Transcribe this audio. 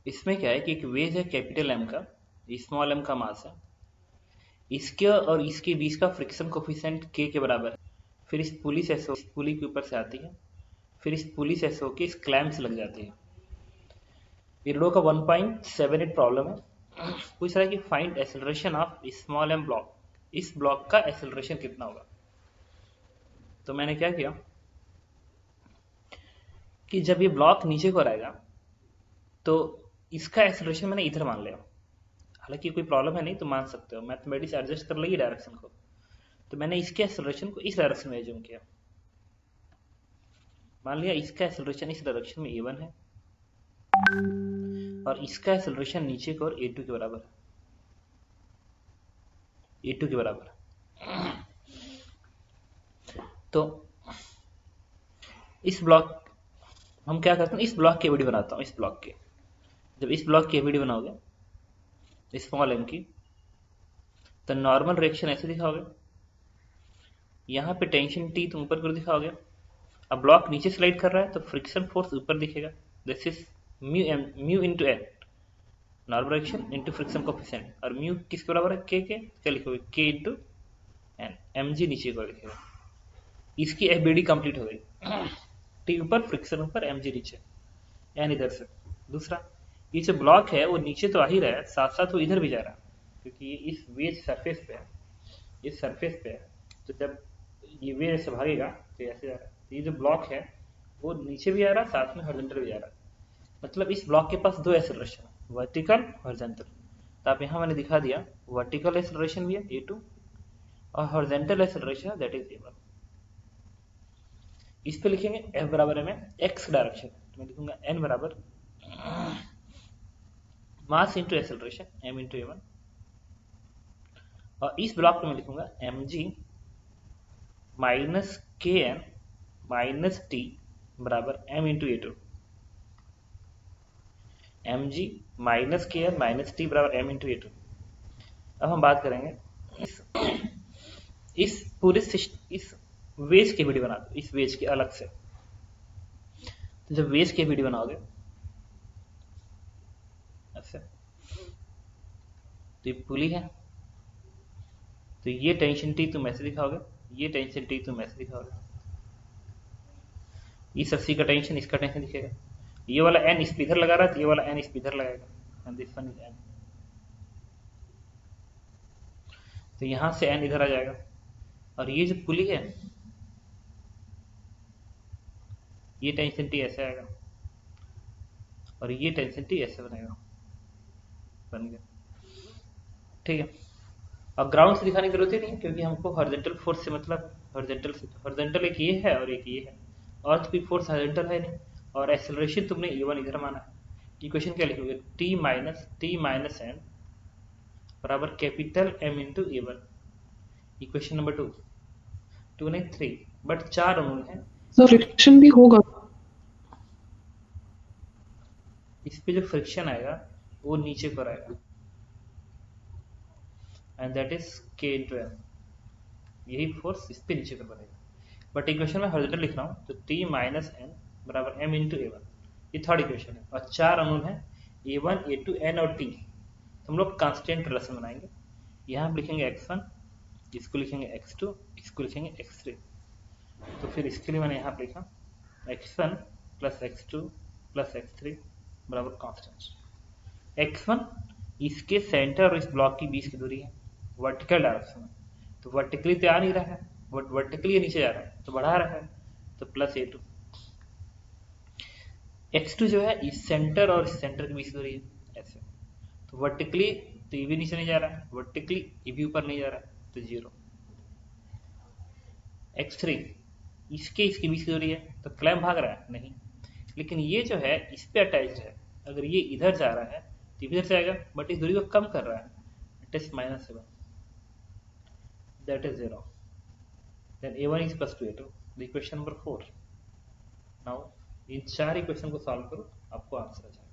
इसमें क्या है कि एक वेज है कैपिटल एम का, स्मॉल एम का मास है, इसके और इसके बीच का फ्रिक्शन कोफिशिएंट के बराबर है। फिर इस पुली से इस पुली के ऊपर से आती है, फिर इस पुली से होकर इस क्लैंप से लग जाती है। इरडो का 1.78 प्रॉब्लम है। पूछ रहा है कि find acceleration of small m block, इस ब्लॉक का एक्सेलरेशन कितना होगा। तो मैंने क्या किया कि जब ये ब्लॉक नीचे को रहेगा तो इसका एक्सेलरेशन मैंने इधर मान लिया। हालांकि कोई प्रॉब्लम है नहीं तो मान सकते हो, मैथमेटिक्स एडजस्ट कर लेगी डायरेक्शन को। तो मैंने इसके एक्सेलरेशन को इस डायरेक्शन में एज्यूम किया। मान लिया इसका एक्सेलरेशन इस डायरेक्शन में a1 है और इसका एक्सेलरेशन नीचे की ओर a2 के बराबर है, a2 के बराबर। तो इस ब्लॉक हम क्या करते हैं, इस ब्लॉक की वीडियो बनाता हूँ। इस ब्लॉक के जब इस ब्लॉक की वीडियो बनाओगे स्मॉल एम की, तो नॉर्मल रिएक्शन ऐसे दिखाओगे। यहाँ पे टेंशन टी तुम ऊपर कर दिखाओगे। अब ब्लॉक नीचे स्लाइड कर रहा है तो फ्रिक्शन फोर्स ऊपर दिखेगा। This is mu into N, normal reaction into friction coefficient. और म्यू किसके बराबर है, के क्या लिखोगे, के इंटू एन। एम जी नीचे को लिखेगा। इसकी एफ बी डी कंप्लीट हो गई। टी ऊपर, फ्रिक्शन ऊपर, एम जी नीचे, एन इधर से। दूसरा, ये जो ब्लॉक है वो नीचे तो आ ही रहा है, साथ साथ वो इधर भी जा रहा है, क्योंकि ये इस वेज सरफेस पे है, इस सरफेस पे है। तो जब ये वेज से भागेगा तो ऐसे जा रहा है। तो ये जो ब्लॉक है वो नीचे भी आ रहा है, साथ में हॉरिजॉन्टल भी जा रहा है। मतलब इस ब्लॉक के पास दो एक्सेलरेशन है, वर्टिकल, हॉरिजॉन्टल। तो आप यहाँ मैंने दिखा दिया, वर्टिकल एक्सेलरेशन भी है a2 और horizontal acceleration that is a1। इस पे लिखेंगे f बराबर में x डायरेक्शन, तो मैं लिखूंगा n बराबर mass into acceleration m into a1। और इस ब्लॉक में मैं लिखूंगा mg माइनस के एन माइनस टी बराबर m into a2। mg minus के एन माइनस टी बराबर m इंटू a2। अब हम बात करेंगे इस पूरे इस वेज के वीडियो बना दो, इस वेज के अलग से। तो जब वेज के वीडियो बनाओगे ऐसे, तो ये पुली है, तो ये टेंशन टी तुम ऐसे दिखाओगे, ये टेंशन टी तुम ऐसे दिखाओगे। इस अस्सी का टेंशन, इसका टेंशन दिखेगा। ये वाला एन इस पे इधर लगा रहा है तो ये वाला एन इस पे इधर लगाएगा, and this one is an. तो यहां से एन इधर आ जाएगा। और ये जो पुली है, ये टेंशन टी ऐसे आएगा और ये टेंशन टी ऐसे बनेगा, बन गया। ठीक है। और ग्राउंड से दिखाने की जरूरत ही नहीं, क्योंकि हमको हॉरिजॉन्टल फोर्स से मतलब, हॉरिजॉन्टल एक ये है और एक ये है, और तो कोई फोर्स हॉरिजॉन्टल है नहीं। और एक्सेलरेशन तुमने a1 इधर माना है। इक्वेशन क्या लिखोगे, t माइनस n बराबर capital M into a1। Equation number 2 नहीं 3, बट 4 अणु है। तो फ्रिक्शन भी होगा। इस पे जो फ्रिक्शन आएगा वो नीचे पर आएगा, and that is k into m। यही फोर्स इस पे नीचे पर बनेगा। बट इक्वेशन में हॉरिजॉन्टल लिख रहा हूँ, तो t माइनस n बराबर m इंटू a1। ये थर्ड इक्वेशन है। और 4 अणु है, a1 a2 n और t। हम लोग कांस्टेंट रिलेशन बनाएंगे। यहाँ पे लिखेंगे x1, इसको लिखेंगे x2, इसको लिखेंगे x3। तो फिर इसके लिए मैंने यहाँ पे लिखा x1 plus x2 plus x3 बराबर कांस्टेंट। x1 इसके सेंटर और इस ब्लॉक के बीच की दूरी है, वर्टिकल डायरेक्शन में। तो वर्टिकली तो आ नहीं रहा है, वर्टिकली नीचे जा रहा है तो बढ़ा रहा है, तो प्लस a2। x2 जो है इस सेंटर और इस सेंटर के बीच की दूरी है ऐसे, तो वर्टिकली तो ये भी नीचे नहीं जा रहा है, वर्टिकली ये भी ऊपर नहीं जा रहा है, तो 0। x3 इसके बीच की दूरी है, तो क्लैंप भाग रहा है नहीं, लेकिन ये जो है इस पे अटैच्ड है। अगर ये इधर जा रहा है तो इधर से आएगा, बट इस दूरी को कम कर रहा है, it is -7, that is 0। Then a1 is plus 2 a2, the equation number 4। Now in 4 equation को सॉल्व करो, आपको आंसर आ जाएगा।